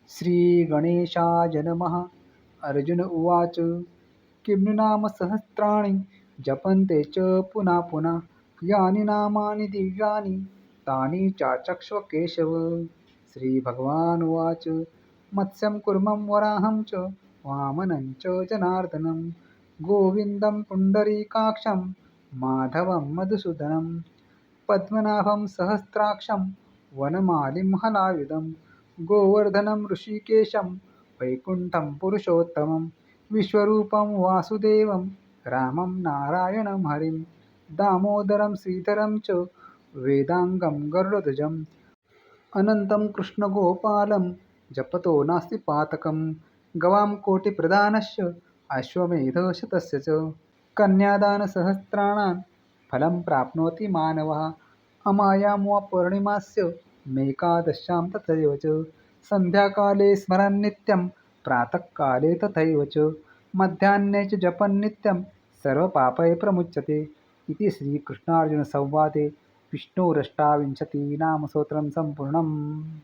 श्रीगणेशाय नमः। अर्जुन उवाच किं नाम सहस्राणि जपन्ते च पुनः पुनः यानि नामानि दिव्यानि तानि चाचक्ष्व केशव। श्रीभगवानुवाच मत्स्यं कुर्मं वराहं च वामनं च जनार्दनं गोविन्दं पुण्डरीकाक्षं माधवं मधुसूदनं पद्मनाभं सहस्राक्षं वनमालिं हलायुधं गोवर्धनं ऋषिकेशं वैकुण्ठं पुरुषोत्तमं विश्वरूपं वासुदेवं रामं नारायणं हरिं दामोदरं श्रीधरं च वेदांगं गरुडध्वजम् अनन्तं कृष्णगोपालं जपतो नास्ति पातकं गवां कोटिप्रदानस्य अश्वमेधशतस्य च कन्यादानसहस्राणां फलं प्राप्नोति मानवः अमायां पौर्णिमास्य मेकादश्यां तथैव च सन्ध्याकाले स्मरन् नित्यं प्रातःकाले तथैव च मध्याह्ने च जपन् नित्यं सर्वपापैः प्रमुच्यते इति श्रीकृष्णार्जुनसंवादे विष्णोरष्टाविंशतिनामस्तोत्रं सम्पूर्णम्।